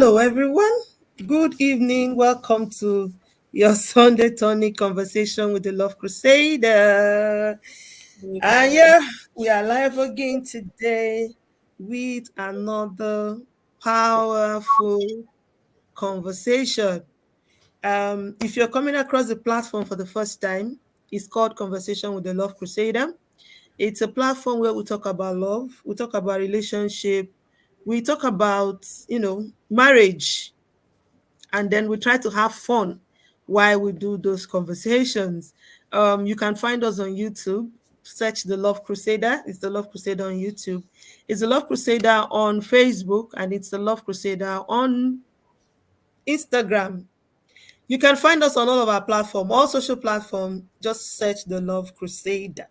Hello, everyone. Good evening. Welcome to your Sunday Tonic conversation with the Love Crusader. And yeah, we are live again today with another powerful conversation. If you're coming across the platform for the first time, it's called Conversation with the Love Crusader. It's a platform where we talk about love, we talk about relationship, we talk about, marriage, and then we try to have fun while we do those conversations. You can find us on YouTube. Search the Love Crusader. It's the Love Crusader on YouTube. It's the Love Crusader on Facebook, and it's the Love Crusader on Instagram. You can find us on all of our platforms, all social platforms. Just search the Love Crusader.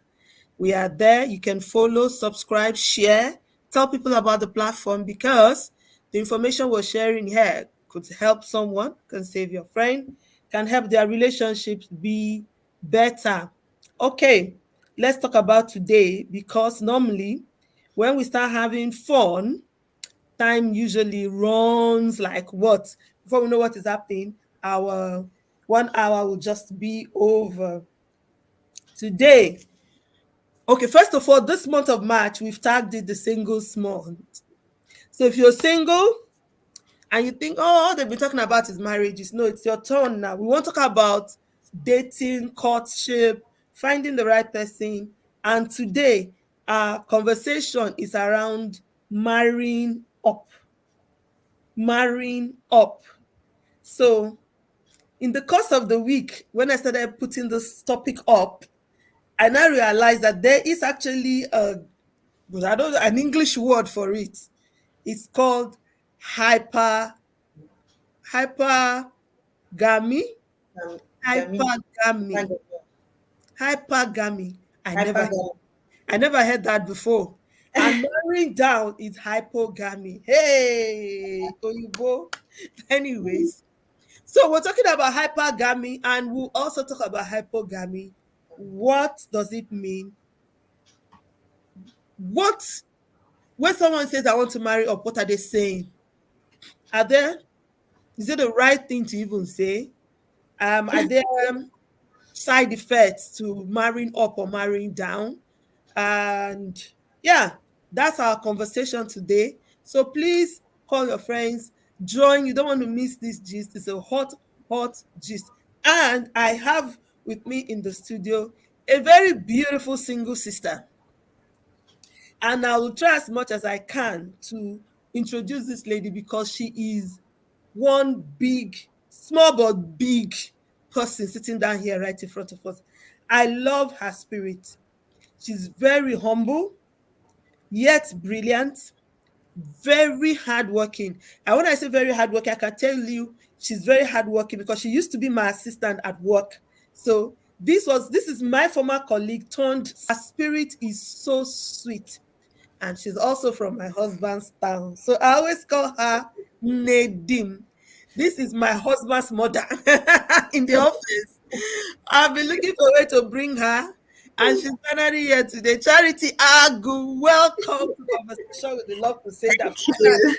We are there. You can follow, subscribe, share, tell people about the platform because the information we're sharing here could help someone, can save your friend, can help their relationships be better. Okay, let's talk about today because normally when we start having fun, time usually runs like what? Before we know what is happening, our 1 hour will just be over. Today, okay, first of all, this month of March, we've tagged it the singles month. So if you're single and you think, oh, all they've been talking about is marriages, no, it's your turn now. We want to talk about dating, courtship, finding the right person. And today, our conversation is around marrying up. Marrying up. So in the course of the week, when I started putting this topic up, I now realized that there is actually but I don't know an English word for it. It's called hyper hypergamy. Gami, Hypergamy. kind of, Hypergamy. hyper. I never heard that before. And narrowing down is hypogamy. Hey, Oyibo. Anyways, so we're talking about hypergamy and we'll also talk about hypogamy. What does it mean? What when someone says I want to marry up, what are they saying? Are there Is it the right thing to even say? Are there side effects to marrying up or marrying down? And yeah, that's our conversation today. So please call your friends, join. You don't want to miss this gist. It's a hot, hot gist. And I have with me in the studio a very beautiful single sister. And I will try as much as I can to introduce this lady because she is one big, small but big person sitting down here right in front of us. I love her spirit. She's very humble, yet brilliant, very hardworking. And when I say very hardworking, I can tell you she's very hardworking because she used to be my assistant at work. So this is my former colleague turned. Her spirit is so sweet, and she's also from my husband's town. So I always call her Nedim. This is my husband's mother in the office. I've been looking for a way to bring her, and she's finally here today. Charity Agu, welcome to Conversation with the Love Crusader. Thank you.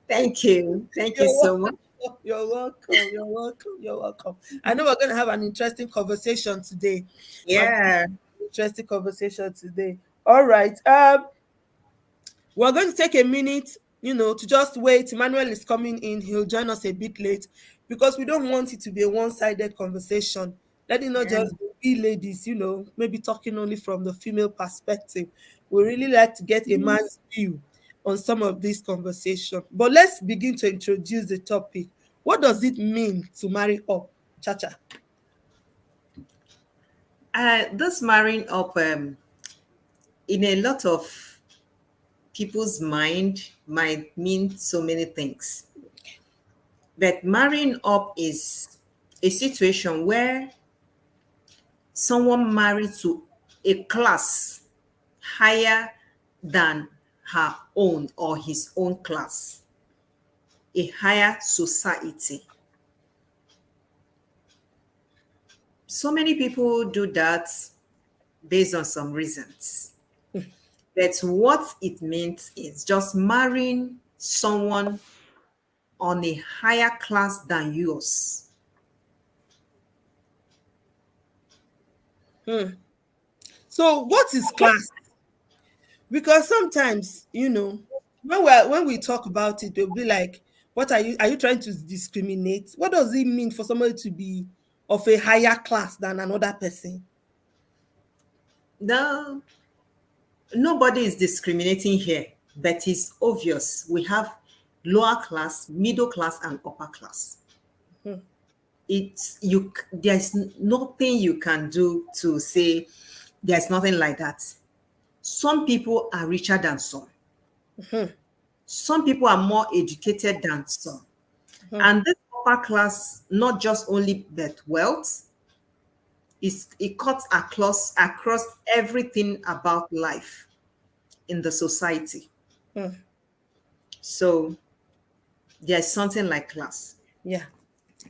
Thank you. Thank you You're so much. welcome. You're welcome. You're welcome. You're welcome. I know we're going to have an interesting conversation today. We're going to have Yeah. an interesting conversation today. All right. We're going to take a minute, to just wait. Emmanuel is coming in. He'll join us a bit late because we don't want it to be a one-sided conversation. Let it not Yeah. just be ladies, maybe talking only from the female perspective. We really like to get a man's view on some of this conversation. But let's begin to introduce the topic. What does it mean to marry up, Chacha? This marrying up, in a lot of people's mind, might mean so many things. But marrying up is a situation where someone married to a class higher than her own or his own class, a higher society. So many people do that based on some reasons. But what it means is just marrying someone on a higher class than yours. So what is class? Because sometimes, when we talk about it, they'll be like, what are you trying to discriminate? What does it mean for somebody to be of a higher class than another person? No, nobody is discriminating here, but it's obvious. We have lower class, middle class, and upper class. Hmm. There's nothing you can do to say there's nothing like that. Some people are richer than some. Hmm. Some people are more educated than some. Hmm. And this upper class, not just only that wealth, it cuts across everything about life in the society. Hmm. So there's something like class. Yeah,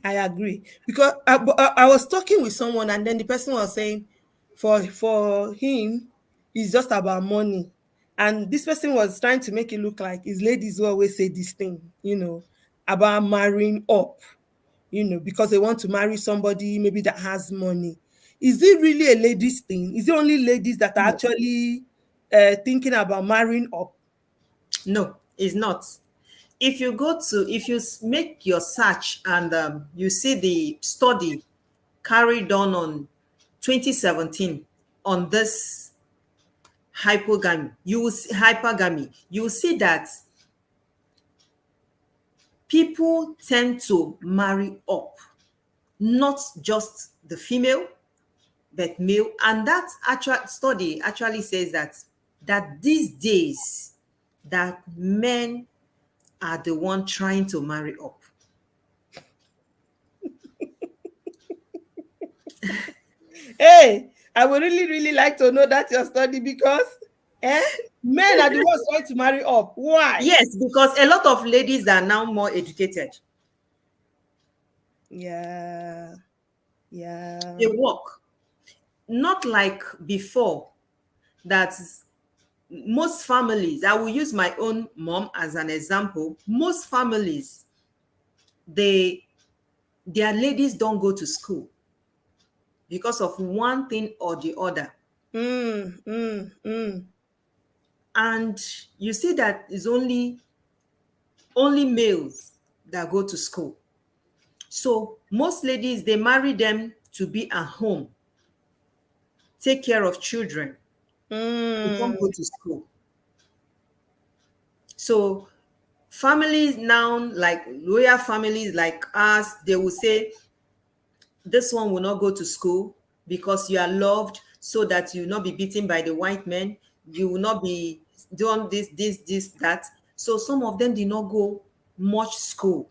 I agree. Because I was talking with someone, and then the person was saying, for him, it's just about money. And this person was trying to make it look like it's ladies who always say this thing, about marrying up, because they want to marry somebody maybe that has money. Is it really a ladies thing? Is it only ladies that are No, actually thinking about marrying up? no, it's not. If you make your search and you see the study carried on 2017 on this hypergamy, you will see that people tend to marry up, not just the female, but male. And that actual study actually says that these days that men are the one trying to marry up. Hey, I would really, really like to know that your study because eh, men are the ones trying to marry up. Why? Yes, because a lot of ladies are now more educated. Yeah, They yeah. work. Not like before that most families, I will use my own mom as an example. Most families, they their ladies don't go to school because of one thing or the other. Mm, mm, mm, And you see that it's only males that go to school. So most ladies they marry them to be at home, take care of children. They don't go mm, to school. So families now, like loyal families like us, they will say this one will not go to school because you are loved, so that you will not be beaten by the white men. You will not be doing this, that. So some of them did not go much school,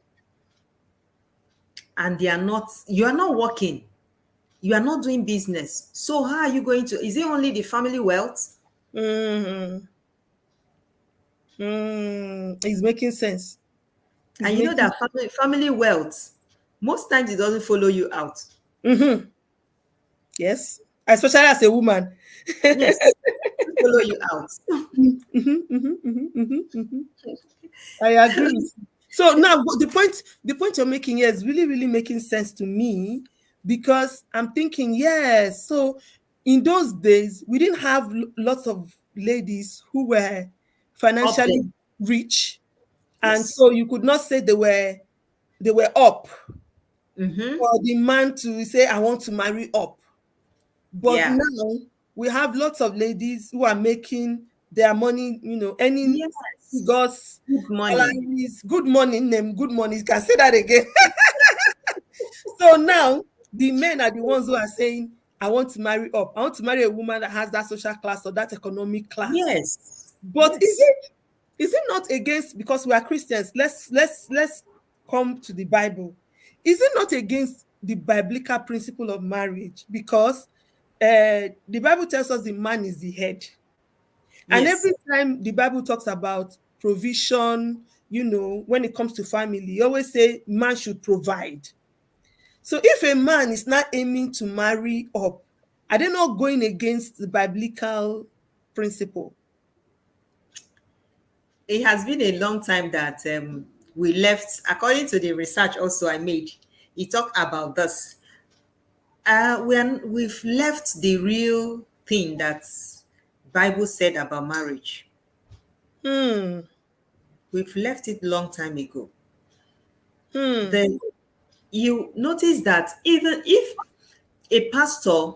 and you are not working, you are not doing business. So how are you going to, is it only the family wealth? mm, mm. It's making sense. It's And you know making. that family wealth, most times it doesn't follow you out. Mhm. Yes, especially as a woman. Yes, it doesn't follow you out. Mhm, mhm, mhm, mhm, mhm. I agree with you. So now the point you're making here is really, really making sense to me because I'm thinking, yes, so in those days we didn't have lots of ladies who were Up there. financially rich, and Yes. so you could not say they were up Mm-hmm. for the man to say, I want to marry up. But Yeah. now we have lots of ladies who are making their money, earning Yes. figures, Good money. salaries, good money, name, good money. You can say that again. So now the men are the ones who are saying, I want to marry up. I want to marry a woman that has that social class or that economic class. Yes. But is Yes. it is it not against, because we are Christians? Let's come to the Bible. Is it not against the biblical principle of marriage? Because the Bible tells us the man is the head. And Yes. every time the Bible talks about provision, when it comes to family, you always say man should provide. So if a man is not aiming to marry up, are they not going against the biblical principle? It has been a long time that we left, according to the research also I made, it talked about this. We've left the real thing that Bible said about marriage. Hmm. We've left it long time ago. Hmm. Then you notice that even if a pastor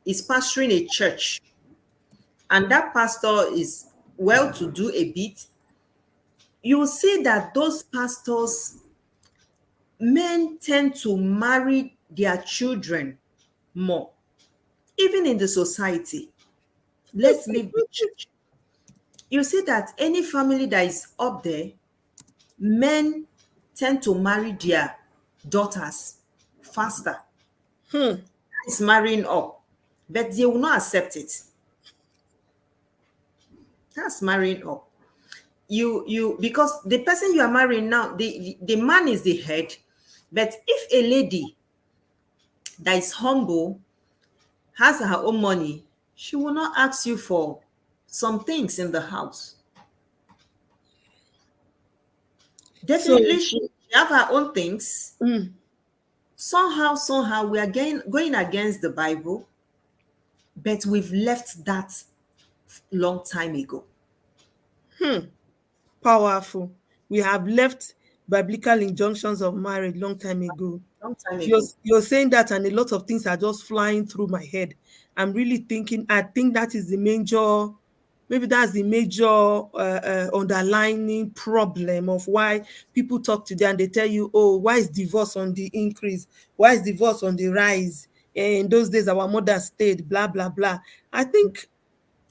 is pastoring a church and that pastor is well to do a bit, you will see that those pastors, men tend to marry their children more, even in the society. Let's leave the church. You see that any family that is up there, men tend to marry their daughters faster. Hmm. It's marrying up, but they will not accept it. That's marrying up. You because the person you are marrying now, the man is the head, but if a lady that is humble has her own money, she will not ask you for some things in the house. So, Definitely, she have her own things. hmm. Somehow, we are going against the Bible, but we've left that long time ago. Powerful. We have left biblical injunctions of marriage long time ago. Long time You're, ago. you're saying that, and a lot of things are just flying through my head. I'm really thinking, I think that is the major, maybe that's the major underlining problem of why people talk to them and they tell you, oh, why is divorce on the increase? Why is divorce on the rise? In those days, our mother stayed, blah, blah, blah. I think,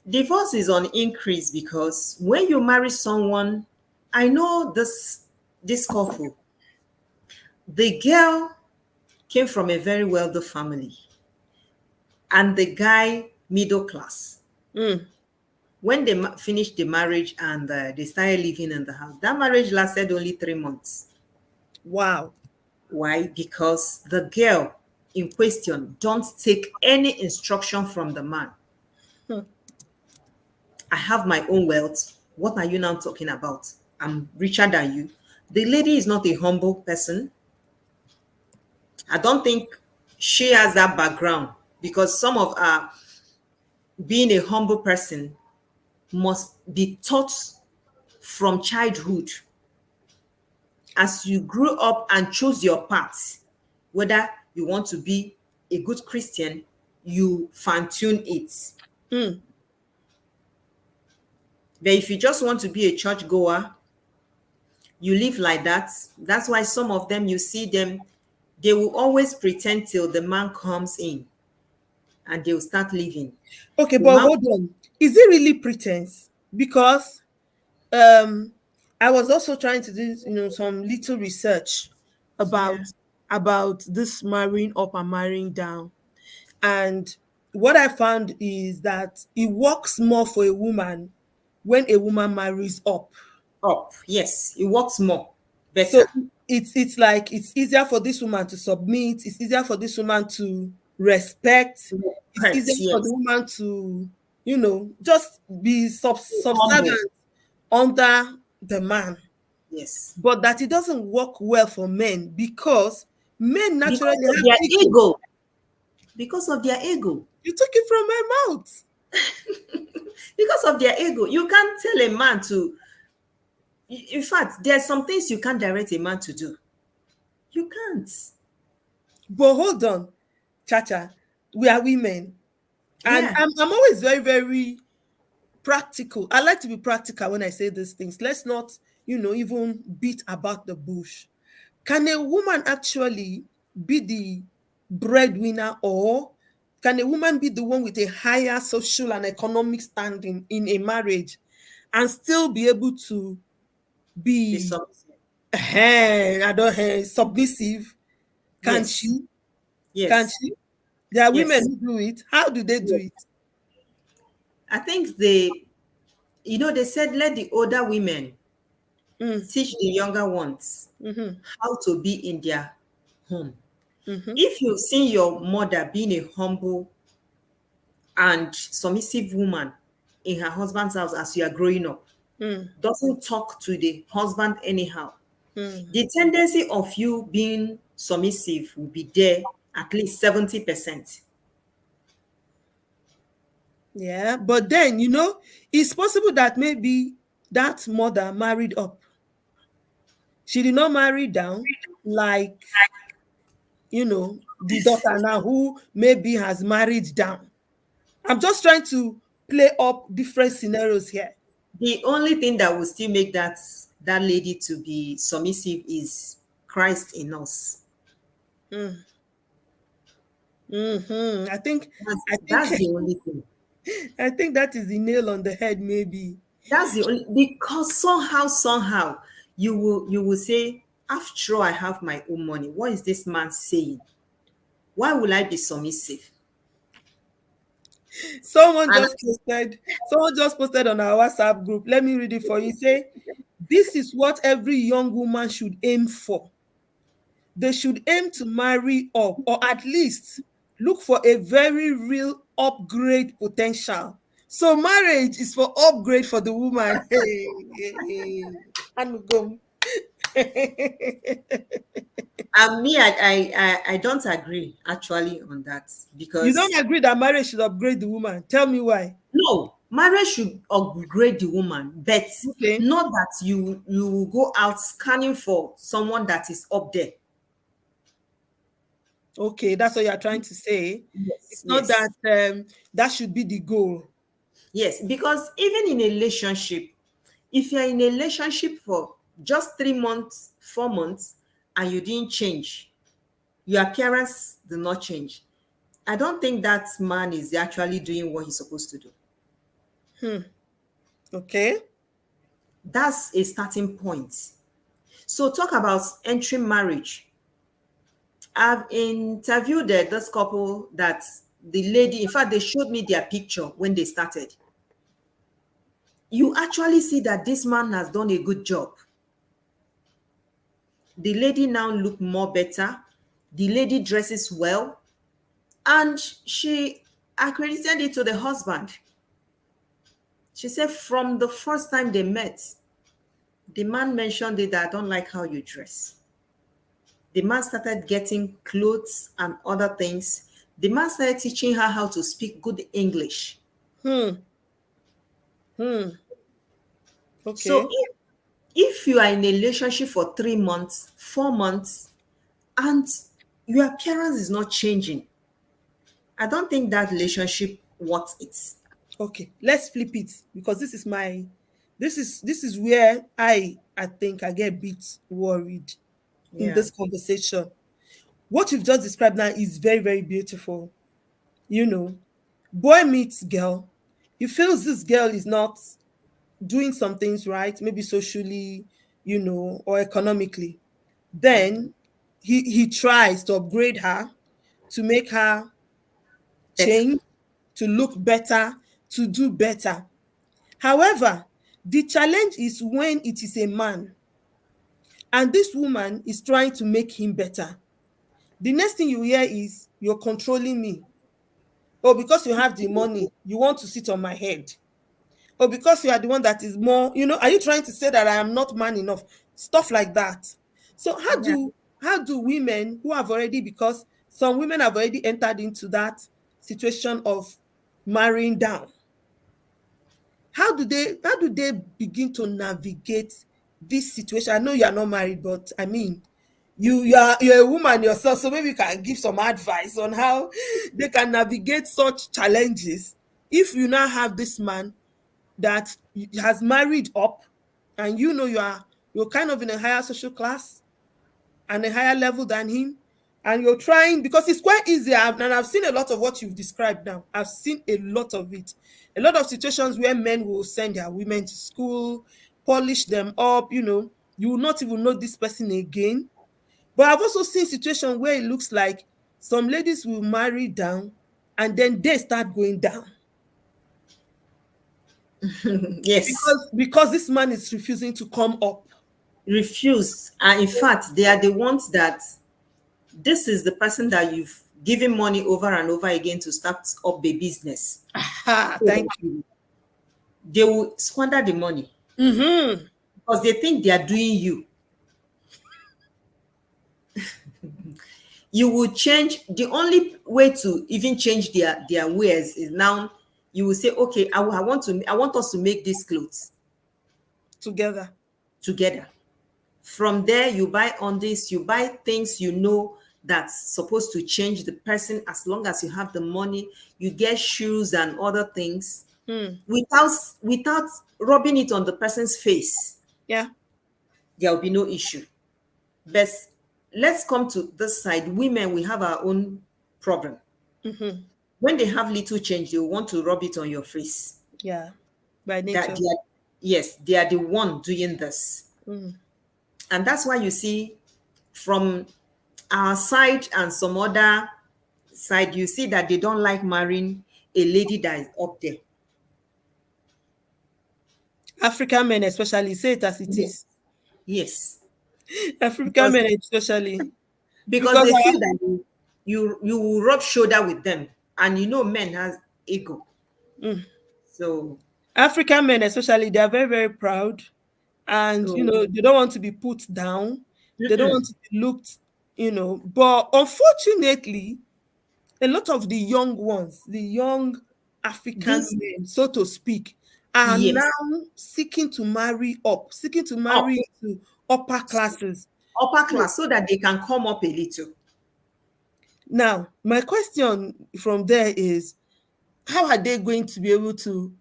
Divorce is on increase because when you marry someone, I know this couple, the girl came from a very wealthy family and the guy middle class. mm, When they finished the marriage and they started living in the house, that marriage lasted only 3 months. wow. Why? Because the girl in question don't take any instruction from the man. Hmm. I have my own wealth. What are you now talking about? I'm richer than you. The lady is not a humble person. I don't think she has that background because some of her being a humble person must be taught from childhood as you grew up and chose your path, whether you want to be a good Christian, you fine tune it. Mm. But if you just want to be a church goer, you live like that. That's why some of them, you see them, they will always pretend till the man comes in and they will start living. Okay, The but man, hold on. Is it really pretense? Because um I was also trying to do, some little research yeah, about this marrying up and marrying down. And what I found is that it works more for a woman when a woman marries up. up. Yes, it works more, So better. it's like it's easier for this woman to submit, it's easier for this woman to respect, it's easier Hurts, for the yes. woman to, just be Humble, subservient under the man. yes. But that it doesn't work well for men because men naturally Because of have their ego. ego. Because of their ego. You took it from my mouth. Because of their ego. You can't tell a man to, in fact, there's some things you can't direct a man to do. You can't. But hold on, Chacha, we are women. And Yeah. I'm always very, very practical. I like to be practical when I say these things. Let's not, even beat about the bush. Can a woman actually be the breadwinner, or can a woman be the one with a higher social and economic standing in a marriage and still be able to Be be submissive. I don't submissive? Can Yes. she? Can Yes. she? There are women Yes. who do it. How do they do Yes. it? I think they said let the older women Mm, teach the younger ones mhm, how to be in their home. mhm, If you've seen your mother being a humble and submissive woman in her husband's house as you are growing up, mm, doesn't talk to the husband anyhow, Hmm. The tendency of you being submissive will be there at least 70%. Yeah, but then it's possible that maybe that mother married up. She did not marry down like the daughter now who maybe has married down. I'm just trying to play up different scenarios here. The only thing that will still make that lady to be submissive is Christ in us. Mm. Hmm. I think That's the only thing. I think that is the nail on the head, maybe. That's the only, because somehow you will say, after all, I have my own money. What is this man saying? Why will I be submissive? And Someone just posted on our WhatsApp group. Let me read it for you. Say, this is what every young woman should aim for. They should aim to marry up, or at least look for a very real upgrade potential. So marriage is for upgrade for the woman. Hey. And go. and me, I don't agree actually on that, You don't because agree that marriage should upgrade the woman? Tell me why. no, marriage should upgrade the woman, but Okay. not that you will go out scanning for someone that is up there. Okay, that's what you're trying to say. Yes, It's not that yes, that should be the goal. yes. Because even in a relationship, if you're in a relationship for just 3 months, 4 months, and you didn't change, your appearance did not change, I don't think that man is actually doing what he's supposed to do. Hmm. Okay. That's a starting point. So talk about entering marriage. I've interviewed this couple that the lady, in fact, they showed me their picture when they started. You actually see that this man has done a good job. The lady now look more better. The lady dresses well, and she accredited it to the husband. She said from the first time they met, the man mentioned it, that I don't like how you dress. The man started getting clothes and other things. The man started teaching her how to speak good English. Hmm. Hmm. So Okay. if you are in a relationship for 3 months, 4 months, and your appearance is not changing, I don't think that relationship worth it. Okay. Let's flip it because this is where I think I get a bit worried in Yeah. this conversation. What you've just described now is very, very beautiful. You know, boy meets girl. He feels this girl is not doing some things right, maybe socially, or economically. Then he tries to upgrade her, to make her Better. change, to look better, to do better. However, the challenge is when it is a man and this woman is trying to make him better. The next thing you hear is, you're controlling me. Oh, because you have the money, you want to sit on my head. Oh, because you are the one that is more, are you trying to say that I am not man enough? Stuff like that. So Yeah. how do women who have already, because some women have already entered into that situation of marrying down, how do they begin to navigate this situation? I know you are not married, but I mean, you're a woman yourself, so maybe you can give some advice on how they can navigate such challenges if you now have this man that has married up, and you're kind of in a higher social class and a higher level than him, and you're trying, because it's quite easy. And I've seen a lot of what you've described now. I've seen a lot of it, a lot of situations where men will send their women to school, polish them up. You will not even know this person again. But I've also seen situations where it looks like some ladies will marry down and then they start going down Yes. because this man is refusing to come up. Refuse. And in fact, they are the ones that, this is the person that you've given money over and over again to start up a business. Ha, So thank that they will squander the money you. because they think they are doing you. you will change. The only way to even change their wares is now you will say, okay, I want us to make these clothes Together. together. From there, you buy on this, you buy things you know that's supposed to change the person as long as you have the money. You get shoes and other things Hmm. without without rubbing it on the person's face. Yeah. There will be no issue. But let's come to this side. Women, we have our own problem. Mm-hmm. When they have little change, they want to rub it on your face. Yeah. By That nature. they are, yes, they are the one doing this. Mm. And that's why you see from our side and some other side, you see that they don't like marrying a lady that is up there. African men especially, say it as it Yes. is. Yes. African Because men especially. because Because they feel that you will rub shoulder with them. And you know men has ego. So African men especially, they are very, very proud. And so they don't want to be put down. They don't want mm-mm. to be looked, but unfortunately, a lot of the young ones, the young African This men, so to speak, are now yes. seeking to Up. marry to upper classes. Upper So class so that they can come up a little. now, my question from there is, how are they going to be able to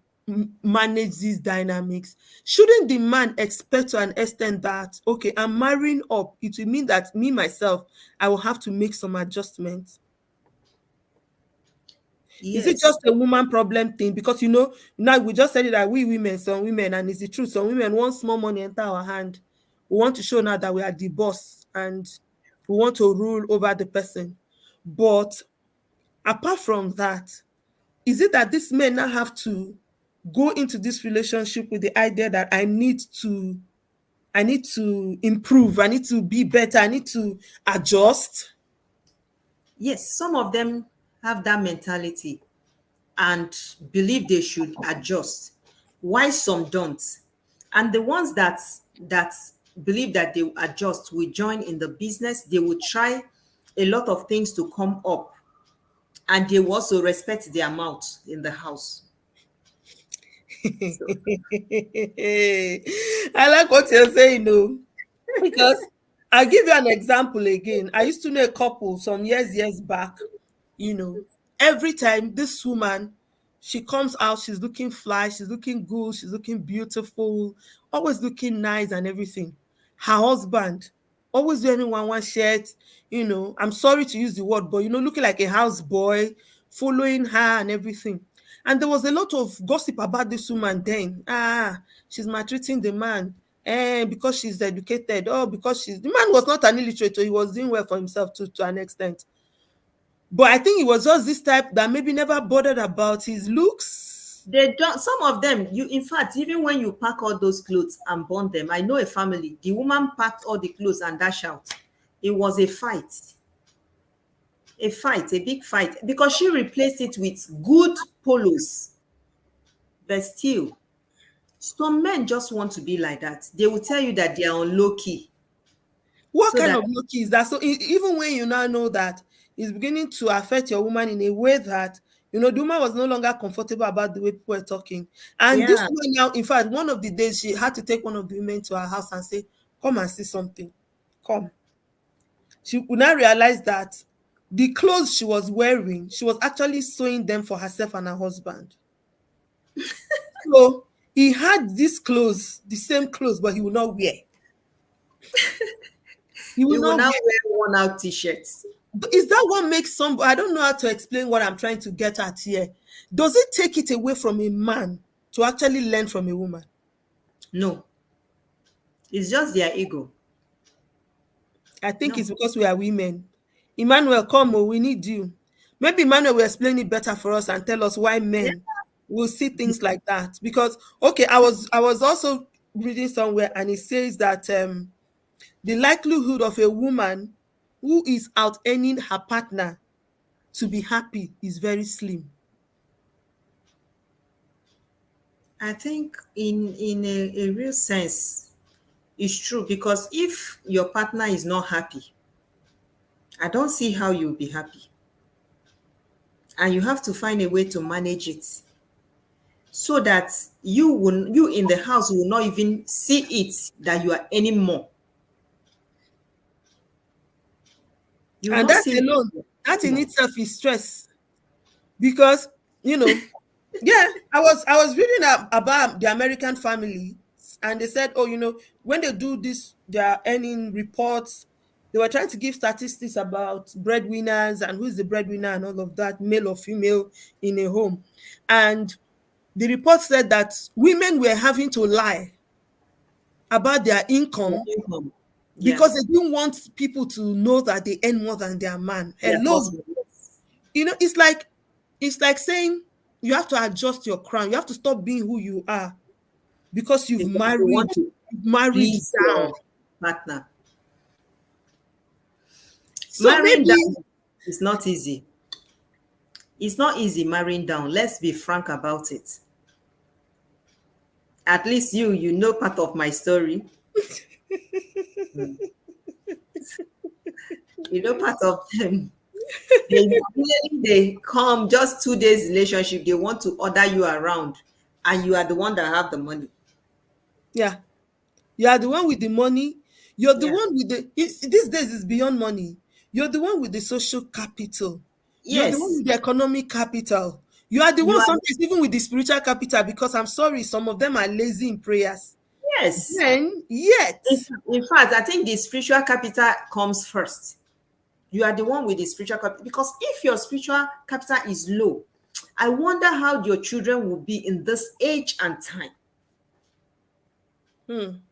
manage these dynamics? Shouldn't the man expect to an extent that, okay, I'm marrying up, it will mean that me myself, I will have to make some adjustments? Is it Yes. just a woman problem thing? Because now we just said it that we women, some women, and it's the truth, some women want small money enter our hand. We want to show now that we are the boss and we want to rule over the person. But apart from that, is it that these men now have to go into this relationship with the idea that I need to improve, I need to be better, I need to adjust? Yes. Some of them have that mentality and believe they should adjust. Why some don't? And the ones that believe that they will adjust will join in the business. They will try a lot of things to come up, and they will also respect their mouth in the house. So I like what you're saying, though. Because I'll give you an example again. I used to know a couple some years back. You know, every time this woman, she comes out, she's looking fly, she's looking good, she's looking beautiful, always looking nice and everything. Her husband, always wearing one shirt, I'm sorry to use the word, but looking like a house boy, following her and everything. And there was a lot of gossip about this woman then. She's maltreating the man. Because she's educated. Oh, because the man was not an illiterate, so he was doing well for himself to an extent. But I think it was just this type that maybe never bothered about his looks. they don't. Some of them, you in fact, even when you pack all those clothes and burn them, I know a family. The woman packed all the clothes and dash out. It was a big fight, because she replaced it with good polos. But still, some men just want to be like that. They will tell you that they are on low key. What So kind that of lucky is that? So even when you now know that it's beginning to affect your woman in a way that the woman was no longer comfortable about the way people were talking. And this yeah, woman now, in fact, one of the days she had to take one of the women to her house and say, "Come and see something. Come." She would now realize that the clothes she was wearing, she was actually sewing them for herself and her husband. So he had these clothes, the same clothes, but he will not wear. He will you will not now wear. wear worn out t-shirts. Is that what makes some? I don't know how to explain what I'm trying to get at here. Does it take it away from a man to actually learn from a woman? No, it's just their ego. I think No. it's because we are women. Emmanuel, come, oh, we need you. Maybe Emmanuel will explain it better for us and tell us why Yeah. men will see things like that. Because okay, I was also reading somewhere and it says that the likelihood of a woman who is out earning her partner to be happy is very slim. I think in a real sense, it's true, because if your partner is not happy, I don't see how you'll be happy. And you have to find a way to manage it so that you in the house will not even see it that you are anymore. You will And not that see it alone, that in anymore. itself is stress because you know, yeah, I was reading about the American family, and they said, oh, when they do this, their earning reports, they were trying to give statistics about breadwinners and who's the breadwinner and all of that, male or female in a home, and the report said that women were having to lie about their Your income income. because Yes. they didn't want people to know that they earn more than their man. Their Hello, husband. Yes. it's like saying you have to adjust your crown. You have to stop being who you are because you've Because you married, want to you've married please down. your partner. So Marrying maybe, down is not easy. It's not easy marrying down. Let's be frank about it. At least you know part of my story. Mm. You know part of them. They immediately they come just 2 days relationship. They want to order you around, and you are the one that have the money. yeah, you are the one with the money. You're the Yeah. one with these days is beyond money. You're the one with the social capital. You're the one Yes. with the economic capital. You are the You one are. sometimes even with the spiritual capital because I'm sorry, some of them are lazy in prayers. Yes. Then, yet, In fact, I think the spiritual capital comes first. You are the one with the spiritual capital because if your spiritual capital is low, I wonder how your children will be in this age and time. hmm,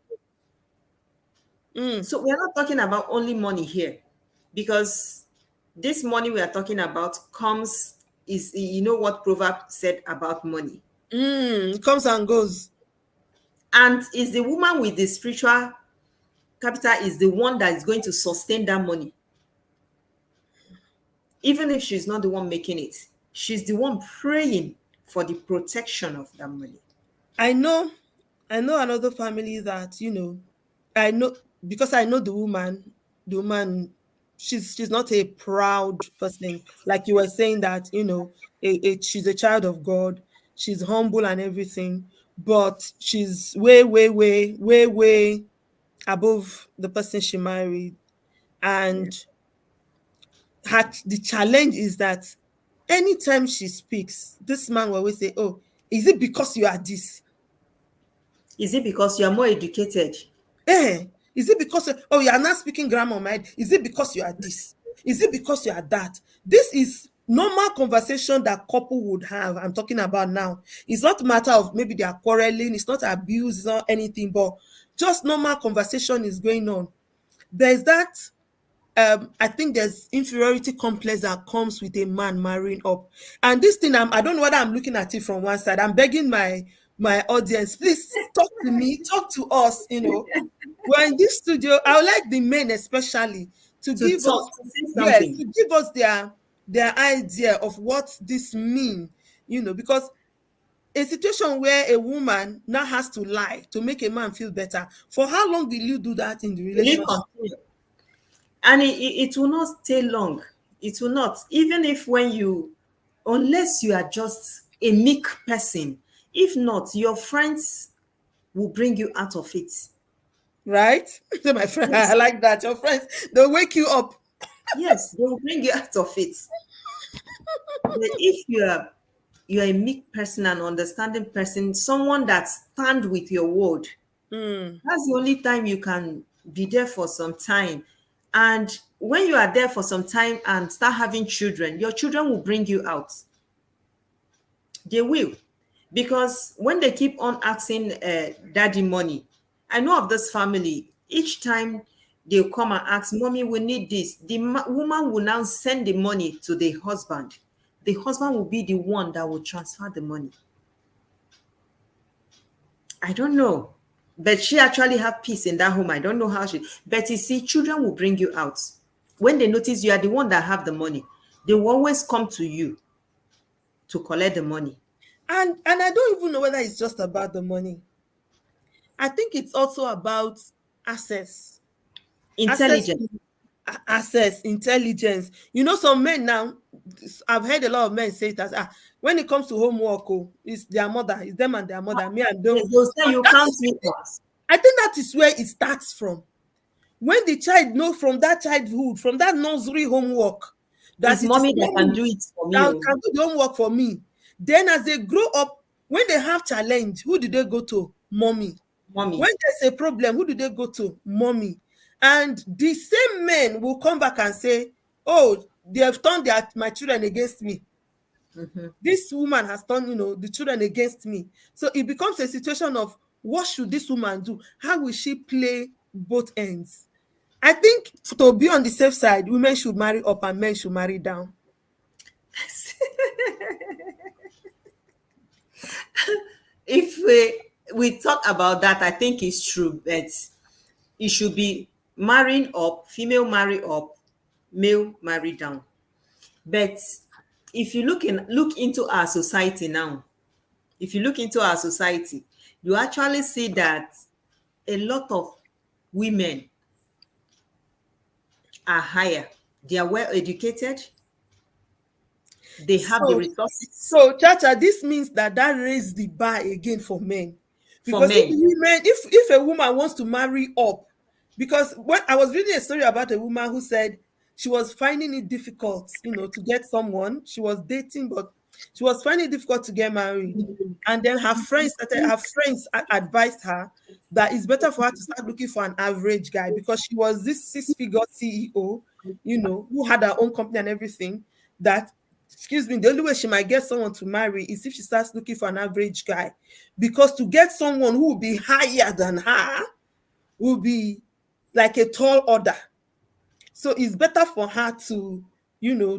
hmm, So we are not talking about only money here, because this money we are talking about comes is, you know what proverb said about money, comes and goes. and is the woman with the spiritual capital is the one that is going to sustain that money, even if she's not the one making it. She's the one praying for the protection of that money. I know, I know another family that, I know because I know the woman, she's not a proud person. Like you were saying that, she's a child of God, she's humble and everything, but she's way, way, way, way, way above the person she married. Yeah. And the challenge is that anytime she speaks, this man will always say, oh, is it because you are this? Is it because you are more educated? Is it because oh, you are not speaking grammar, my head? Is it because you are this? Is it because you are that? This is normal conversation that couple would have. I'm talking about now. It's not a matter of maybe they are quarreling, it's not abuse, it's not anything, but just normal conversation is going on. There's that I think there's inferiority complex that comes with a man marrying up. And this thing, I don't know whether I'm looking at it from one side. I'm begging my audience, please talk to me, talk to us. We're in this studio. I would like the men especially to To give us, talk, to say yes, something. to give us their idea of what this mean. Because a situation where a woman now has to lie to make a man feel better. For how long will you do that in the Will it relationship? continue? And it will not stay long. It will not. Even if when you, unless you are just a meek person, if not, your friends will bring you out of it. Right? So my friend, I Yes. like that. Your friends, they'll wake you up. Yes, they will bring you out of it. But if you're a meek person, an understanding person, someone that stand with your word, Mm. that's the only time you can be there for some time. And when you are there for some time and start having children, your children will bring you out. They will. Because when they keep on asking daddy money, I know of this family, each time they'll come and ask, Mommy, we need this. The woman will now send the money to the husband. The husband will be the one that will transfer the money. I don't know. But she actually have peace in that home. I don't know how she. But you see, children will bring you out. When they notice you are the one that have the money, they will always come to you to collect the money. And I don't even know whether it's just about the money. I think it's also about access. Access Intelligent. to access, intelligence. You know, some men now, I've heard a lot of men say that when it comes to homework, oh, it's their mother, it's them and their mother. Me and Yes, don't. they'll say But you that can't is, meet us. I think that is where it starts from. When the child know from that childhood, from that nursery homework, that It's it is mommy that can mommy do it for me. that Oh. can do the homework for me. Then as they grow up, when they have challenge, who do they go to? Mommy. Mommy. When there's a problem, who do they go to? Mommy. And the same men will come back and say, oh, they have turned my children against me. Mhm. This woman has turned, the children against me. So it becomes a situation of what should this woman do? How will she play both ends? I think to be on the safe side, women should marry up and men should marry down. If we talk about that, I think it's true, but it should be marrying up, female marry up, male marry down. But if you look into our society now, if you look into our society, you actually see that a lot of women are higher. They are well educated. They have the So, resources Chacha, this means that raised the bar again for men, for because men. if a woman wants to marry up, because when I was reading a story about a woman who said she was finding it difficult, to get someone she was dating, but she was finding it difficult to get married, and then her friends advised her that it's better for her to start looking for an average guy, because she was this six-figure CEO, who had her own company and everything. That, excuse me, the only way she might get someone to marry is if she starts looking for an average guy, because to get someone who will be higher than her will be like a tall order. So it's better for her to,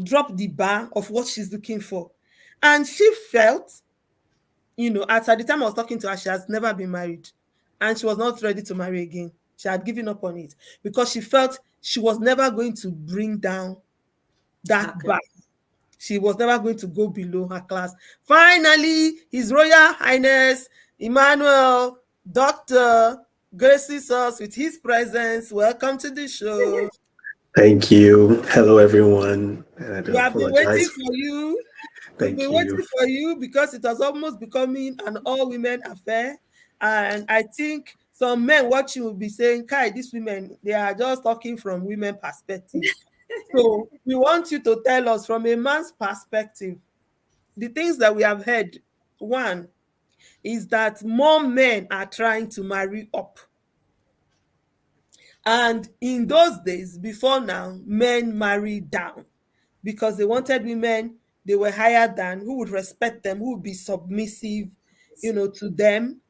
drop the bar of what she's looking for. And she felt, at the time I was talking to her, she has never been married and she was not ready to marry again. She had given up on it because she felt she was never going to bring down that Okay. bar. She was never going to go below her class. Finally, His Royal Highness Emmanuel Dr. graces us with his presence. Welcome to the show. Thank you. Hello, everyone. And I do We have been waiting apologize. for you. We've Thank been you. waiting for you because it was almost becoming an all women affair. And I think some men watching will be saying, Kai, these women, they are just talking from women perspective. So we want you to tell us from a man's perspective the things that we have heard. One is that more men are trying to marry up. And in those days, before now, men married down because they wanted women they were higher than, who would respect them, who would be submissive, to them.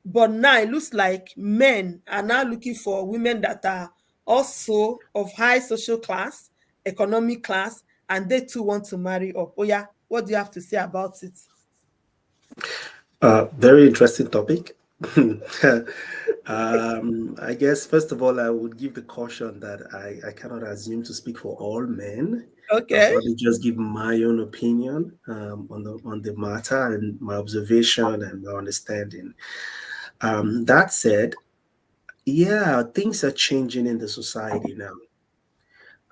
But now it looks like men are now looking for women that are also of high social class, economic class, and they too want to marry up. Oh yeah, what do you have to say about it? Very interesting topic. I guess, first of all, I would give the caution that I cannot assume to speak for all men. I'll Okay. probably just give my own opinion on the matter and my observation and my understanding. That said, yeah, things are changing in the society now.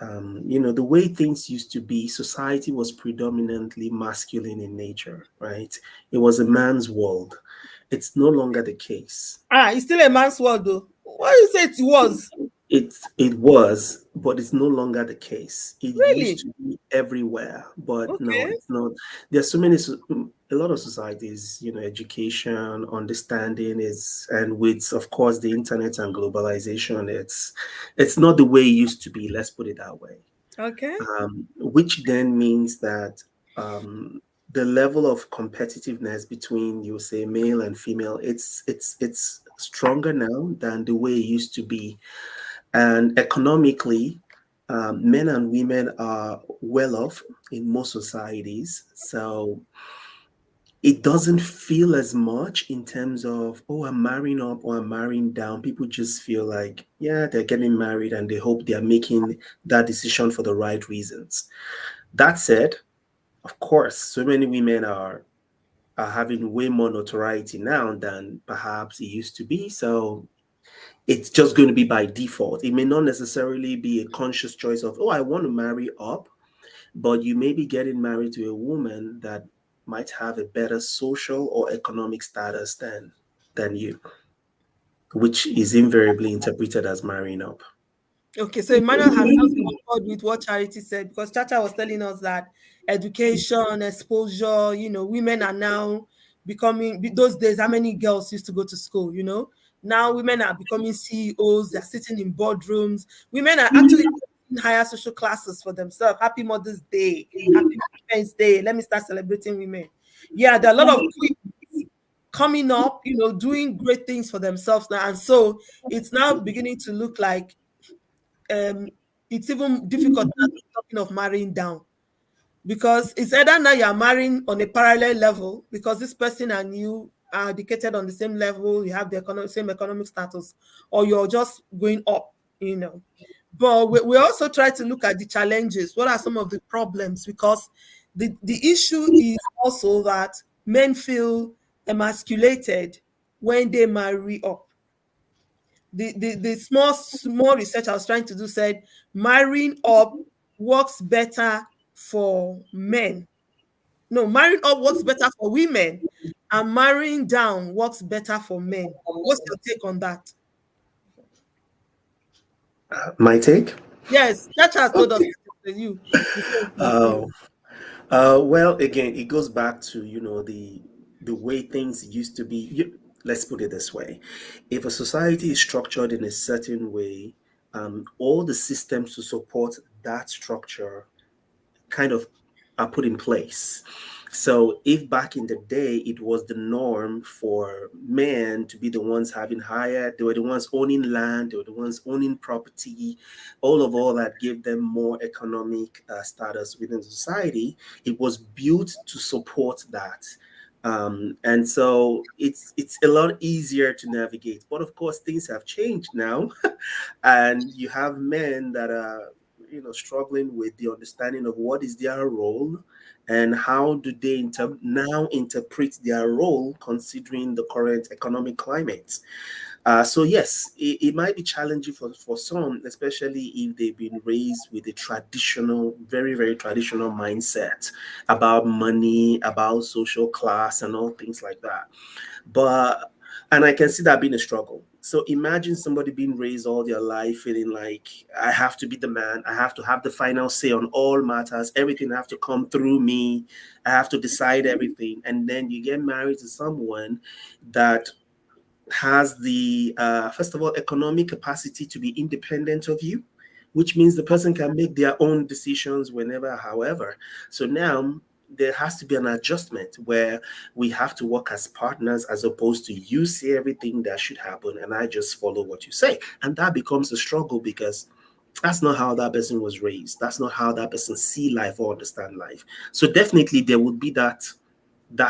The way things used to be, society was predominantly masculine in nature, right? It was a man's world. It's no longer the case. It's still a man's world though. Why you say it was? It was, but it's no longer the case. It used Really? to be everywhere, but no, Okay. it's not. There's so many, a lot of societies, education, understanding is, and with, of course, the internet and globalization, it's not the way it used to be. Let's put it that way. Okay. Which then means that the level of competitiveness between, you say, male and female, it's stronger now than the way it used to be. And economically, men and women are well off in most societies. So it doesn't feel as much in terms of, oh, I'm marrying up or I'm marrying down. People just feel like, yeah, they're getting married and they hope they're making that decision for the right reasons. That said, of course, so many women are having way more notoriety now than perhaps it used to be. So it's just going to be by default. It may not necessarily be a conscious choice of, oh, I want to marry up, but you may be getting married to a woman that might have a better social or economic status than you, which is invariably interpreted as marrying up. Okay, so Emmanuel has just concurred with what Charity said, because Chacha was telling us that education, exposure, women are now becoming, those days, how many girls used to go to school, Now women are becoming CEOs, they're sitting in boardrooms. Women are actually in higher social classes for themselves. Happy Mother's Day, Happy Women's Day. Let me start celebrating women. Yeah, there are a lot of queens coming up, doing great things for themselves now. And so it's now beginning to look like it's even difficult now to be talking of marrying down, because it's either now you're marrying on a parallel level because this person and you are educated on the same level, you have the same economic status, or you're just going up. But we also try to look at the challenges. What are some of the problems? Because the issue is also that men feel emasculated when they marry up. The small research I was trying to do said marrying up works better for men. No, marrying up works better for women, and marrying down works better for men. What's your take on that? My take? Yes, that has told us you before we continue. Uh, well, again, it goes back to the way things used to be. Let's put it this way: if a society is structured in a certain way, all the systems to support that structure kind of are put in place. So if back in the day it was the norm for men to be the ones having higher, they were the ones owning land, they were the ones owning property, all that gave them more economic status within society. It was built to support that. And so it's a lot easier to navigate. But of course, things have changed now, and you have men that are struggling with the understanding of what is their role and how do they now interpret their role considering the current economic climate. So yes, it might be challenging for some, especially if they've been raised with a traditional, very, very traditional mindset about money, about social class, and all things like that. But and I can see that being a struggle. So imagine somebody being raised all their life feeling like I have to be the man, I have to have the final say on all matters, everything have to come through me, I have to decide everything. And then you get married to someone that has the first of all economic capacity to be independent of you, which means the person can make their own decisions whenever, however. So now there has to be an adjustment where we have to work as partners as opposed to you say everything that should happen and I just follow what you say. And that becomes a struggle because that's not how that person was raised. That's not how that person see life or understand life. So definitely there would be that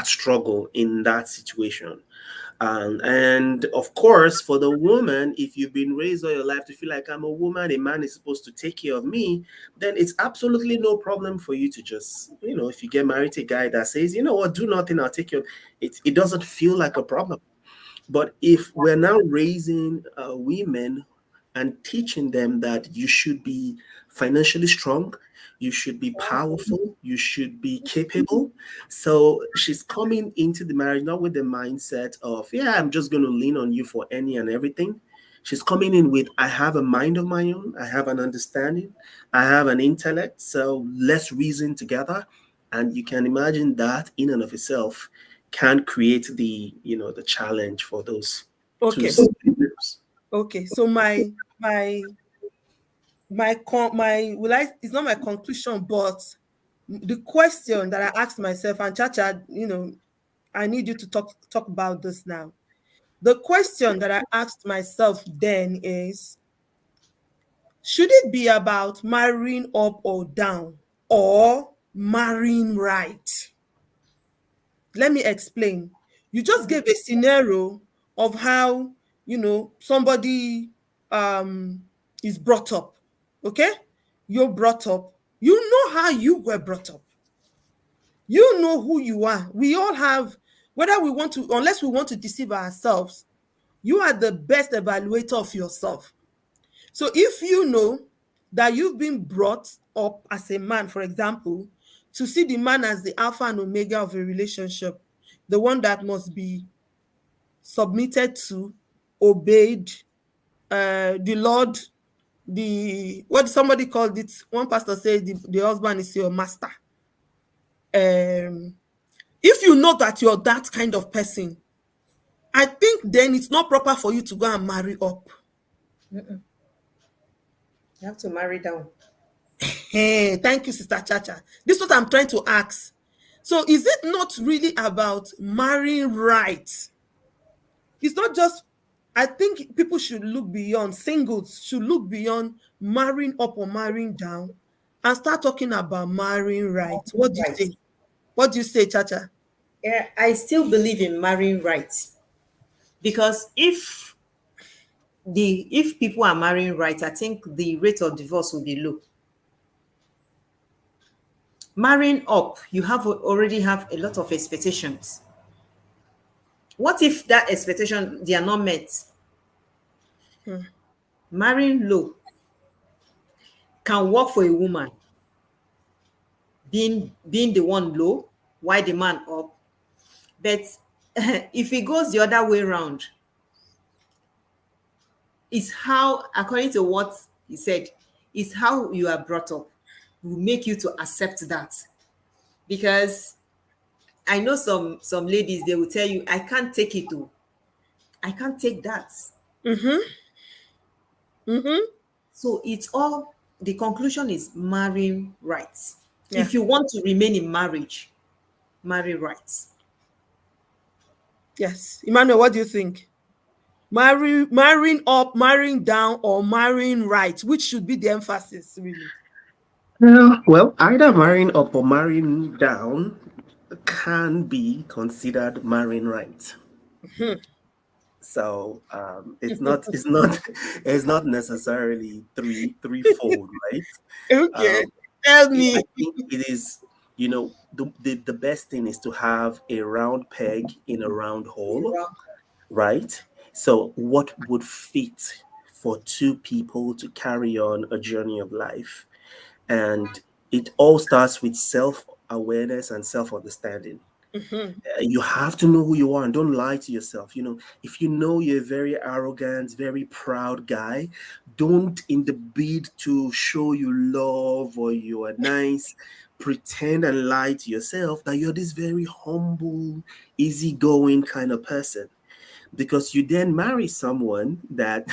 struggle in that situation. And of course, for the woman, if you've been raised all your life to feel like I'm a woman, a man is supposed to take care of me, then it's absolutely no problem for you to just, if you get married to a guy that says, you know what, do nothing, I'll take care of it. It doesn't feel like a problem. But if we're now raising women and teaching them that you should be financially strong, you should be powerful, you should be capable. So she's coming into the marriage not with the mindset of, yeah, I'm just going to lean on you for any and everything. She's coming in with, I have a mind of my own, I have an understanding, I have an intellect, so let's reason together. And you can imagine that in and of itself can create the challenge for those two Okay, scenarios. okay. So my will I it's not my conclusion, but the question that I asked myself, and Chacha, I need you to talk about this now. The question that I asked myself then is, should it be about marrying up or down, or marrying right? Let me explain. You just gave a scenario of how, somebody um is brought up. Okay? You're brought up. You know how you were brought up. You know who you are. We all have, whether we want to, unless we want to deceive ourselves, You are the best evaluator of yourself. So if you know that you've been brought up as a man, for example, to see the man as the alpha and omega of a relationship, the one that must be submitted to, obeyed, the Lord, the what somebody called it, one pastor said the husband is your master. If you know that you're that kind of person, I think then it's not proper for you to go and marry up. You have to marry down. Hey, thank you, Sister Chacha. This is what I'm trying to ask. So, is it not really about marrying right? It's not just, I think people should look beyond, singles should look beyond marrying up or marrying down and start talking about marrying right. What do you Right. say? What do you say, Chacha? Yeah, I still believe in marrying right, because if people are marrying right, I think the rate of divorce will be low. Marrying up, you have already have a lot of expectations. What if that expectation they are not met? Hmm. Marrying low can work for a woman, being the one low while the man up. But if it goes the other way around, it's how, according to what he said, it's how you are brought up will make you to accept that. Because I know some ladies, they will tell you, I can't take it though. I can't take that. Mm-hmm. Mm-hmm. So it's all, the conclusion is marrying rights. Yeah. If you want to remain in marriage, marry rights. Yes. Emmanuel, what do you think? Marrying up, marrying down, or marrying right? Which should be the emphasis, really? Well, either marrying up or marrying down can be considered marrying right. Mhm. It's not it's not necessarily threefold, right? Okay. Um, Tell I me. think it is, the best thing is to have a round peg in a round hole, right? So, what would fit for two people to carry on a journey of life? And it all starts with self awareness and self understanding. Mhm. You have to know who you are and don't lie to yourself. If you know you're a very arrogant, very proud guy, don't, in the bid to show you love or you are nice, pretend and lie to yourself that you're this very humble, easygoing kind of person, because you then marry someone that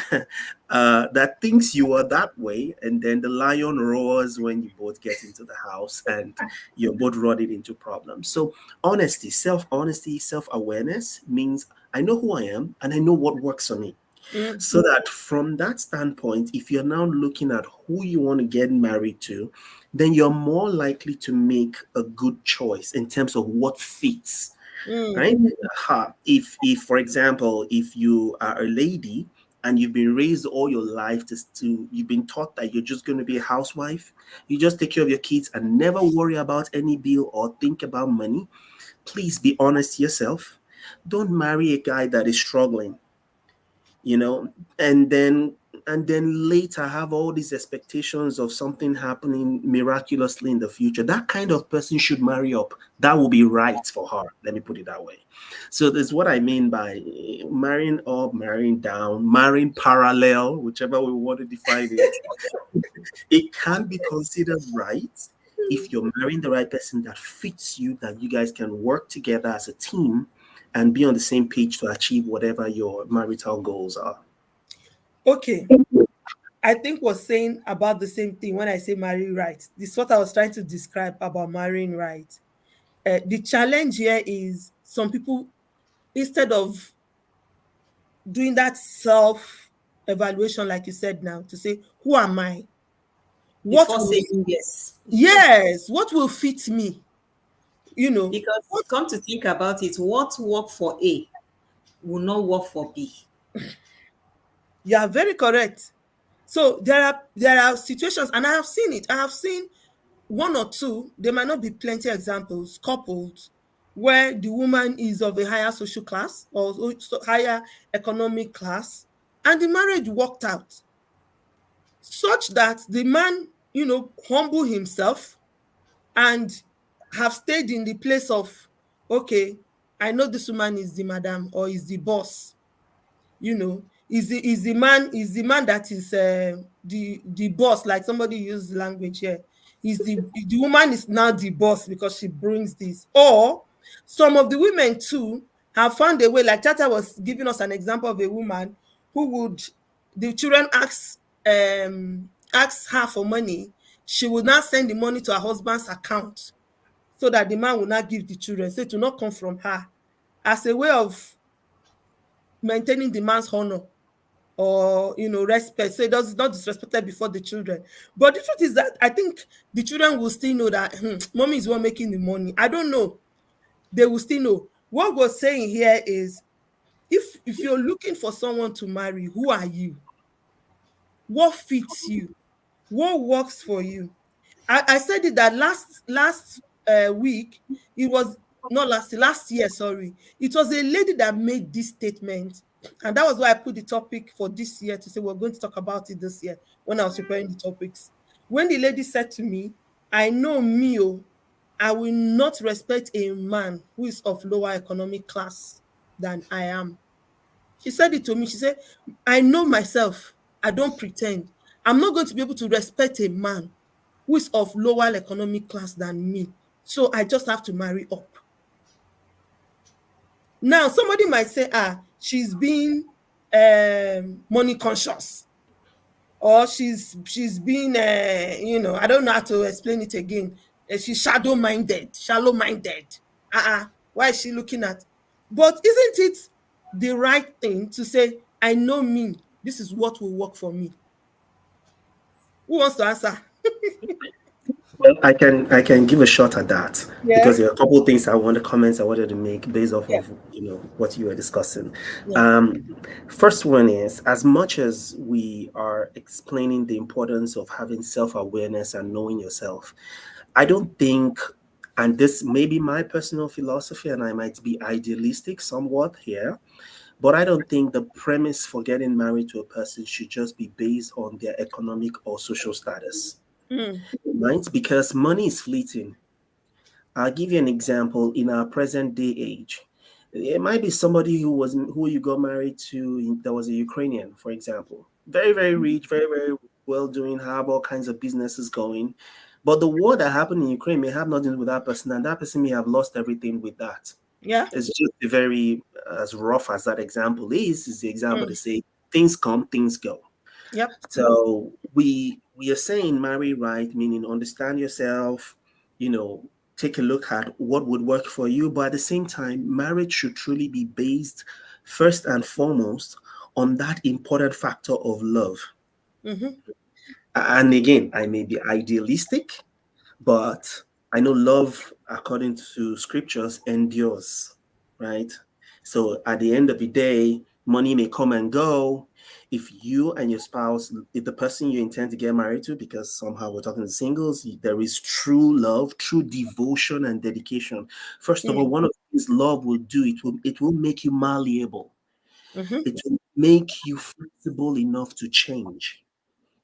that thinks you are that way, and then the lion roars when you both get into the house and you're both running into problems. So honesty, self-awareness means I know who I am and I know what works for me. Mm, So that from that standpoint, if you're now looking at who you want to get married to, then you're more likely to make a good choice in terms of what fits, mm, right? If for example, if you are a lady and you've been raised all your life to you've been taught that you're just going to be a housewife, you just take care of your kids and never worry about any bill or think about money, please be honest to yourself. Don't marry a guy that is struggling, you know and then later have all these expectations of something happening miraculously in the future. That kind of person should marry up. That will be right for her, let me put it that way. So that's what I mean by marrying up, marrying down, marrying parallel, whichever we want to define it. It can be considered right if you're marrying the right person that fits you, that you guys can work together as a team and be on the same page to achieve whatever your marital goals are. okay. I think was saying about the same thing when I say marry right. This is what I was trying to describe about marrying right. The challenge here is some people, instead of doing that self evaluation, like you said now, to say, who am I? What Before will, saying yes. yes, what will fit me? You know, Because come to think about it, what work for A will not work for B. you are very correct. So there are situations, and I have seen it. I have seen one or two. There might not be plenty examples. Couples where the woman is of a higher social class or higher economic class, and the marriage worked out such that the man, humble himself and have stayed in the place of, okay, I know this woman is the madam or is the boss, is the man that is the boss, like somebody used language here. Is the woman is now the boss because she brings this. Or some of the women too have found a way, like Chacha was giving us an example of a woman who would, the children ask her for money, she would not send the money to her husband's account so that the man will not give the children, so it will not come from her, as a way of maintaining the man's honor or respect, so it does not disrespected before the children. But the truth is that I think the children will still know that mommy is one making the money. I don't know, they will still know. What we're saying here is, if you're looking for someone to marry, who are you? What fits you? What works for you? I said it that last week. It was not last year, sorry. It was a lady that made this statement, and that was why I put the topic for this year, to say we're going to talk about it this year when I was preparing the topics. When the lady said to me, I know me, oh, I will not respect a man who is of lower economic class than I am. She said it to me. She said, I know myself. I don't pretend. I'm not going to be able to respect a man who is of lower economic class than me. So I just have to marry up. Now, somebody might say, she's being money conscious, or she's being, I don't know how to explain it again. She's shallow minded. Why is she looking at? But isn't it the right thing to say, I know me, this is what will work for me? Who wants to answer? Well, I can give a shot at that Yeah. because there are a couple of things I want to comments I wanted to make based off Yeah. of what you were discussing. Yeah. Um, First one is, as much as we are explaining the importance of having self-awareness and knowing yourself, I don't think, and this may be my personal philosophy, and I might be idealistic somewhat here, but I don't think the premise for getting married to a person should just be based on their economic or social status, Mm. right? Because money is fleeting. I'll give you an example. In our present day age, it might be somebody who you got married to that was a Ukrainian, for example. Very, very rich, very, very well doing, have all kinds of businesses going. But the war that happened in Ukraine may have nothing to do with that person, and that person may have lost everything with that. Yeah. It's just a very, as rough as that example is the example to Mm. say things come, things go. Yep. So we are saying marry right, meaning understand yourself, you know, take a look at what would work for you. But at the same time, marriage should truly be based first and foremost on that important factor of love. Mm-hmm. And again, I may be idealistic, but I know love, according to scriptures, endures, right? So at the end of the day, money may come and go. If you and your spouse, if the person you intend to get married to, because somehow we're talking to singles, there is true love, true devotion and dedication. First of all, Mm. one of the things love will do, it will make you malleable. Mm-hmm. It will make you flexible enough to change,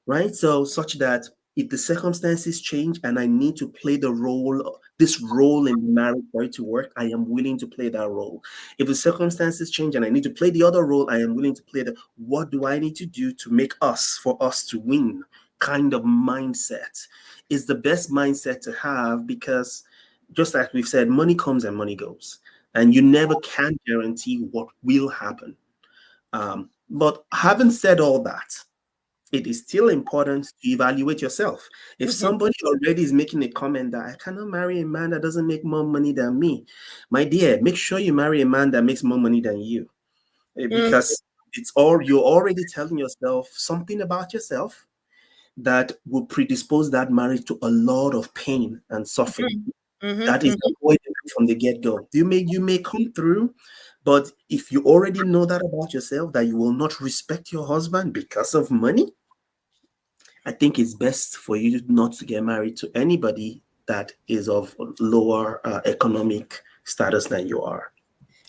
right? So such that if the circumstances change and I need to play this role in the marriage for it to work, I am willing to play that role. If the circumstances change and I need to play the other role, I am willing to play the what do I need to do to make for us to win kind of mindset is the best mindset to have because just like we've said, money comes and money goes. And you never can guarantee what will happen. But having said all that, it is still important to evaluate yourself. If Mm-hmm. somebody already is making a comment that I cannot marry a man that doesn't make more money than me, my dear, make sure you marry a man that makes more money than you. Mm. Because you're already telling yourself something about yourself that will predispose that marriage to a lot of pain and suffering. Mm-hmm. That is Mm-hmm. avoided from the get-go. You may come through, but if you already know that about yourself, that you will not respect your husband because of money, I think it's best for you not to get married to anybody that is of lower economic status than you are.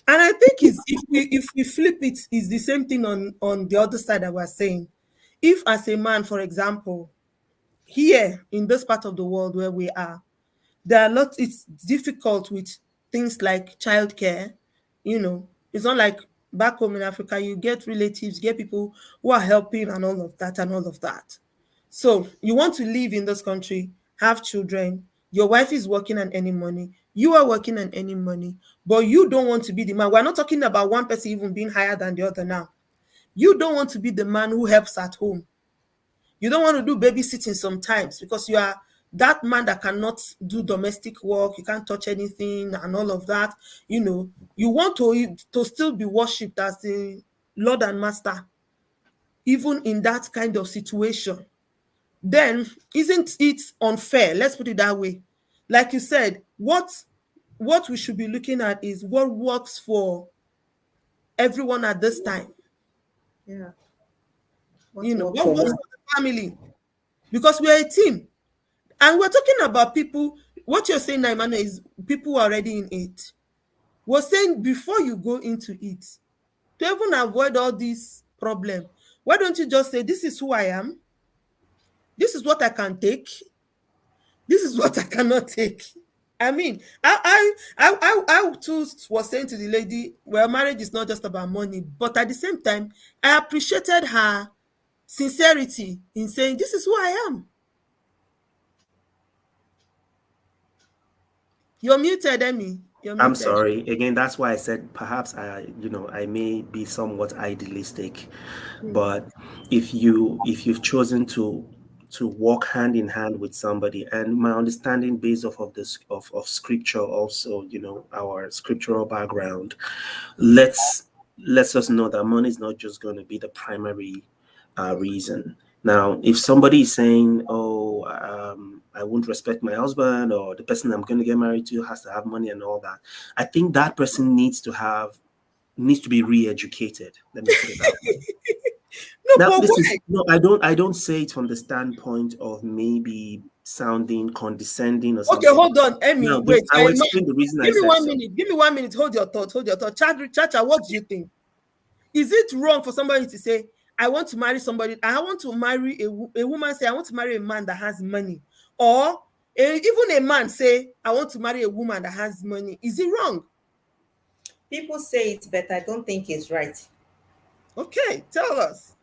And I think it's, if we flip it, it's the same thing on the other side that we're saying. If as a man, for example, here in this part of the world where we are, there are lots, it's difficult with things like childcare. It's not like back home in Africa, you get relatives, get people who are helping and all of that and all of that. So you want to live in this country, have children, your wife is working and earning money, you are working and earning money, but you don't want to be the man. We're not talking about one person even being higher than the other now. You don't want to be the man who helps at home. You don't want to do babysitting sometimes because you are that man that cannot do domestic work, you can't touch anything and all of that. You want to still be worshipped as the Lord and Master, even in that kind of situation. Then isn't it unfair? Let's put it that way. Like you said, what we should be looking at is what works for everyone at this time. Yeah. What work What for works one? for the family, because we're a team. And we're talking about people. What you're saying now, Emmanuel, is people who are already in it. We're saying before you go into it, to even avoid all these problems, why don't you just say, this is who I am, this is what I can take, this is what I cannot take. I mean, I too was saying to the lady, well, marriage is not just about money, but at the same time, I appreciated her sincerity in saying, this is who I am. You're muted, Emmy. You're I'm muted. sorry. Again, that's why I said perhaps I may be somewhat idealistic, Hmm. but if you've chosen to walk hand in hand with somebody, and my understanding based off of this of scripture also, our scriptural background, let's lets us know that money is not just going to be the primary reason. Now, if somebody is saying, "Oh, I won't respect my husband," or the person I'm going to get married to has to have money and all that, I think that person needs to be re-educated. Let me put it that way. No, Now, but this is why? no, I don't say it from the standpoint of maybe sounding condescending or Okay, something. hold on, Emmy. Now, Wait, I you're will a man. explain the reason I Give me said one so. minute. Give me 1 minute. Hold your thought. Hold your thought. Chacha, what do you think? Is it wrong for somebody to say, I want to marry somebody, I want to marry a woman, say, I want to marry a man that has money? Or even a man say, I want to marry a woman that has money. Is it wrong? People say it, but I don't think it's right. Okay, tell us.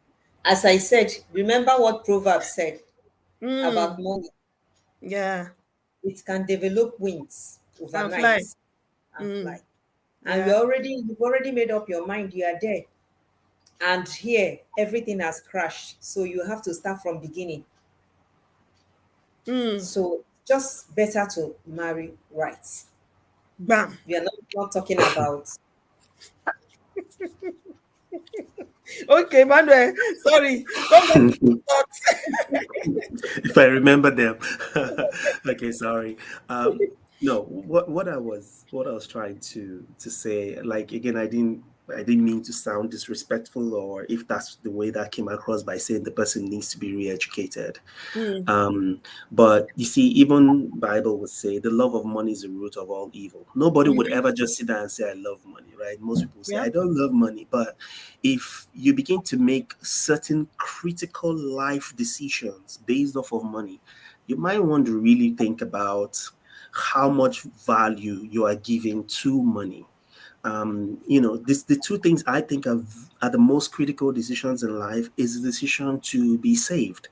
As I said, remember what Proverbs said about Mm, money. yeah. It can develop wings And overnight fly. and Mm, fly. And yeah. you've already made up your mind you are there. And here everything has crashed. So you have to start from beginning. Mm, So just better to marry right. bam. We are not talking about Okay, Manuel. Sorry. Come back to your thoughts. If I remember them. Okay, sorry. No, what I was trying to say, like again, I didn't mean to sound disrespectful, or if that's the way that came across by saying the person needs to be re-educated. Mm, Um, but you see, even Bible would say the love of money is the root of all evil. Nobody would mhm, ever just sit down and say, I love money, right? Most people say, yeah. I don't love money. But if you begin to make certain critical life decisions based off of money, you might want to really think about how much value you are giving to money. The two things I think are the most critical decisions in life is the decision to be saved,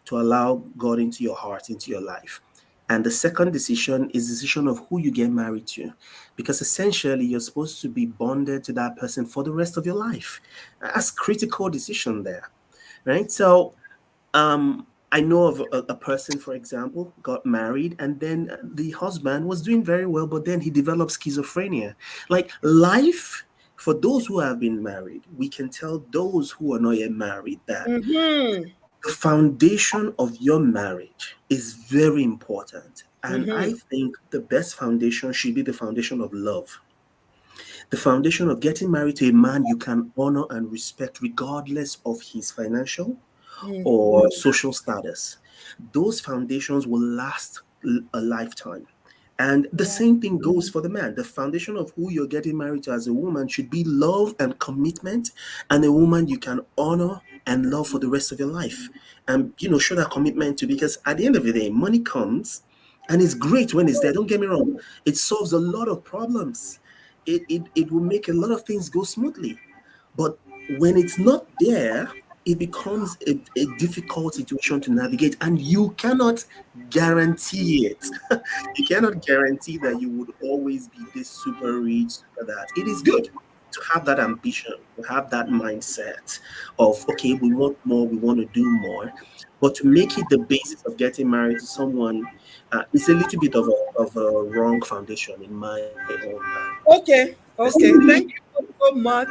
to allow God into your heart, into your life. And the second decision is the decision of who you get married to, because essentially you're supposed to be bonded to that person for the rest of your life. That's critical decision there, right? So I know of a person, for example, got married, and then the husband was doing very well, but then he developed schizophrenia. Like life, for those who have been married, we can tell those who are not yet married that Mm-hmm. the foundation of your marriage is very important. And I Mm-hmm. think the best foundation should be the foundation of love, the foundation of getting married to a man you can honor and respect, regardless of his financial Mm, or social status. Those foundations will last a lifetime. And the Wow. same thing goes for the man. The foundation of who you're getting married to as a woman should be love and commitment, and a woman you can honor and love for the rest of your life. And show that commitment to, because at the end of the day, money comes and it's great when it's there. Don't get me wrong. It solves a lot of problems. It will make a lot of things go smoothly. But when it's not there, it becomes a difficult situation to navigate, and you cannot guarantee it. You cannot guarantee that you would always be this super rich, super that. It is good to have that ambition, to have that mindset of, okay, we want more, we want to do more. But to make it the basis of getting married to someone, it's a little bit of a wrong foundation in my own Okay, okay. estimation. Thank you so much.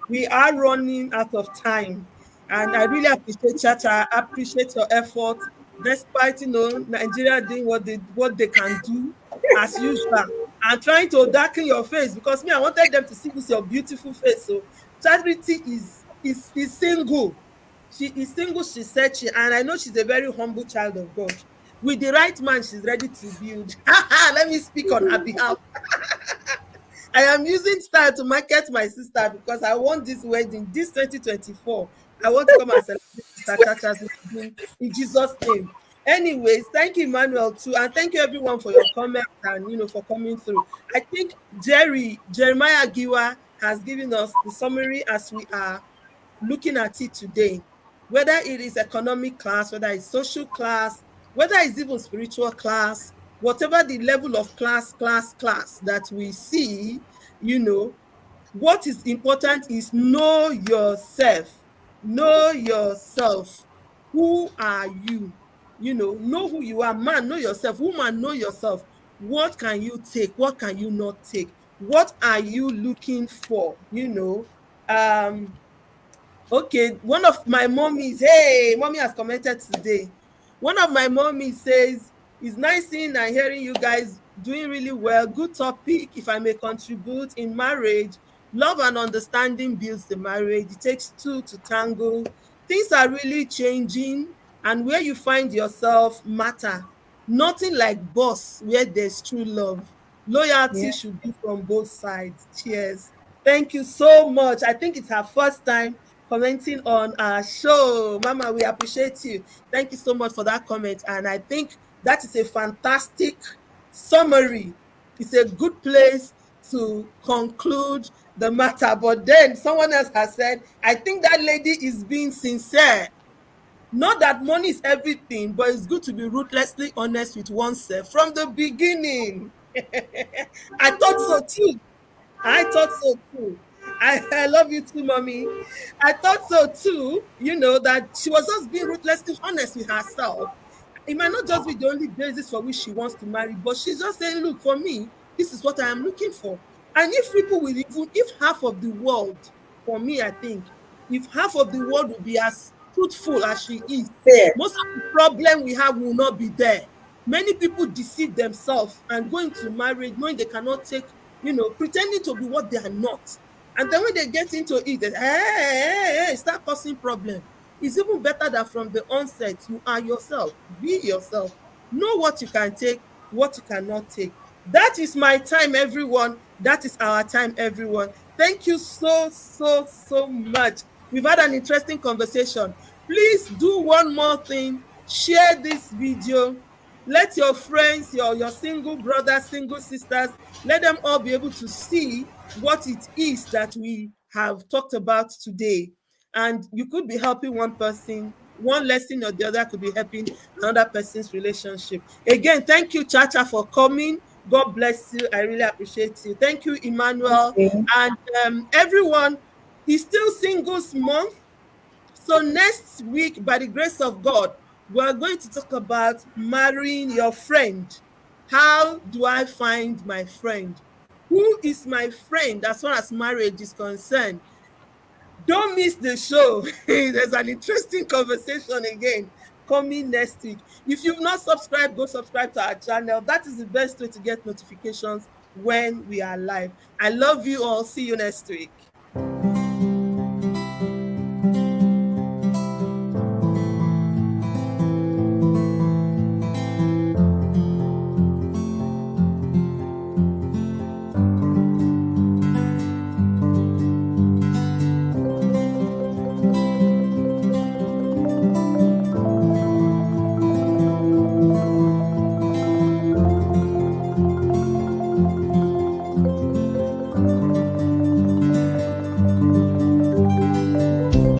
We are running out of time, and I really appreciate Chacha. I appreciate your effort, despite Nigeria doing what they can do as usual, and trying to darken your face, because me, I wanted them to see this your beautiful face. So Charity is single. She is single. She said and I know she's a very humble child of God. With the right man, she's ready to build. Let me speak on her behalf. I am using style to market my sister because I want this wedding, this 2024. I want to come and celebrate Sister Chacha's wedding in Jesus' name. Anyways, thank you, Emmanuel, too. And thank you, everyone, for your comments and, for coming through. I think Jeremiah Giwa has given us the summary as we are looking at it today, whether it is economic class, whether it's social class, whether it's even spiritual class, whatever the level of class that we see, what is important is know yourself. Know yourself. Who are you? Know who you are. Man, know yourself. Woman, know yourself. What can you take? What can you not take? What are you looking for? Okay, one of my mommies, hey, mommy has commented today. One of my mommies says, it's nice seeing and hearing you guys doing really well. Good topic. If I may contribute in marriage, love and understanding builds the marriage. It takes two to tango. Things are really changing, and where you find yourself matter. Nothing like boss where there's true love. Loyalty Yeah. should be from both sides. Cheers. Thank you so much. I think it's her first time commenting on our show. Mama, we appreciate you. Thank you so much for that comment. And I think that is a fantastic summary. It's a good place to conclude the matter. But then someone else has said, I think that lady is being sincere. Not that money is everything, but it's good to be ruthlessly honest with oneself from the beginning. I thought so too. I thought so too. I love you too, mommy. I thought so too, that she was just being ruthlessly honest with herself. It might not just be the only basis for which she wants to marry, but she's just saying, look, for me, this is what I am looking for. And if people will even, if half of the world, for me, I think, if half of the world will be as truthful as she is, Fair. most of the problem we have will not be there. Many people deceive themselves and go into marriage knowing they cannot take, pretending to be what they are not. And then when they get into it, they hey, start causing problem. It's even better that from the onset, you are yourself. Be yourself. Know what you can take, what you cannot take. That is my time, everyone. That is our time, everyone. Thank you so, so, so much. We've had an interesting conversation. Please do one more thing. Share this video. Let your friends, your single brothers, single sisters, let them all be able to see what it is that we have talked about today. And you could be helping one person, one lesson or the other could be helping another person's relationship. Again, thank you, Chacha, for coming. God bless you. I really appreciate you. Thank you, Emmanuel. Okay. And everyone, it's still singles month. So next week, by the grace of God, we're going to talk about marrying your friend. How do I find my friend? Who is my friend as far as marriage is concerned? Don't miss the show. There's an interesting conversation again coming next week. If you've not subscribed, go subscribe to our channel. That is the best way to get notifications when we are live. I love you all. See you next week.